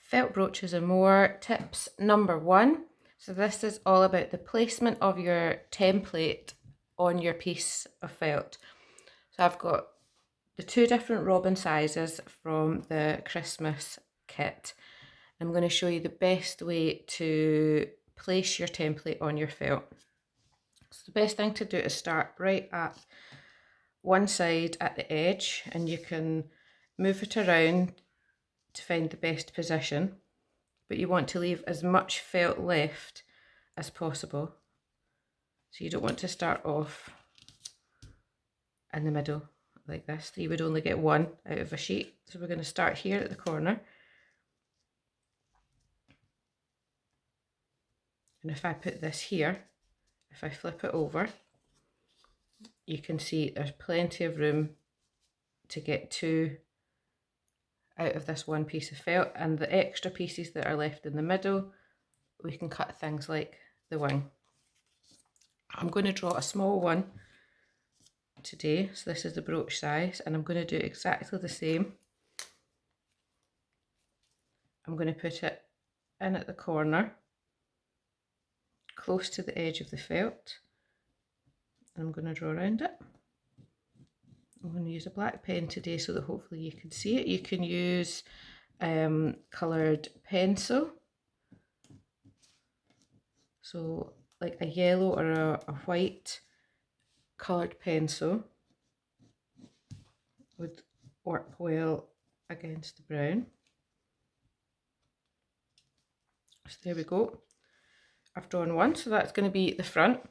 Felt brooches and more. Tips number 1. So this is all about the placement of your template on your piece of felt. So I've got the 2 different robin sizes from the Christmas kit. I'm going to show you the best way to place your template on your felt. So the best thing to do is start right at one side at the edge, and you can move it around to find the best position, but you want to leave as much felt left as possible. So you don't want to start off in the middle like this. You would only get one out of a sheet. So we're going to start here at the corner. And if I put this here, if I flip it over, you can see there's plenty of room to get 2 out of this one piece of felt, and the extra pieces that are left in the middle, we can cut things like the wing. I'm going to draw a small one today, so this is the brooch size, and I'm going to do exactly the same. I'm going to put it in at the corner, close to the edge of the felt, and I'm going to draw around it. I'm going to use a black pen today so that hopefully you can see it. You can use coloured pencil, so like a yellow or a white coloured pencil would work well against the brown. So there we go. I've drawn one, so that's going to be the front.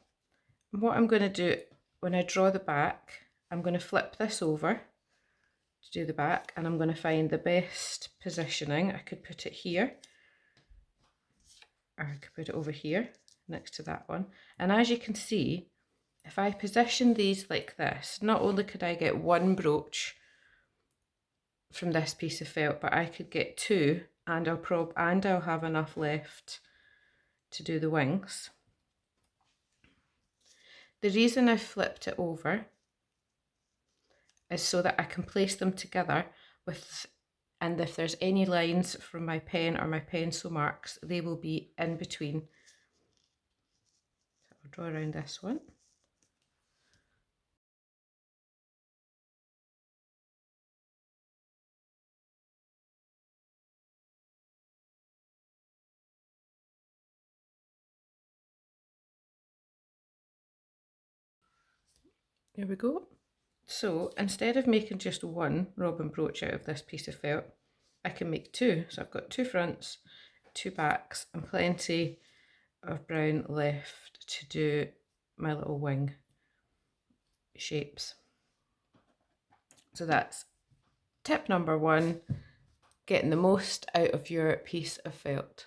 And what I'm going to do when I draw the back, I'm going to flip this over to do the back, and I'm going to find the best positioning. I could put it here, or I could put it over here next to that one. And as you can see, if I position these like this, not only could I get one brooch from this piece of felt, but I could get 2, and I'll have enough left to do the wings. The reason I flipped it over is so that I can place them together and if there's any lines from my pen or my pencil marks, they will be in between. So I'll draw around this one. There we go. So instead of making just one robin brooch out of this piece of felt, I can make 2. So I've got 2 fronts, 2 backs, and plenty of brown left to do my little wing shapes. So that's tip number 1, getting the most out of your piece of felt.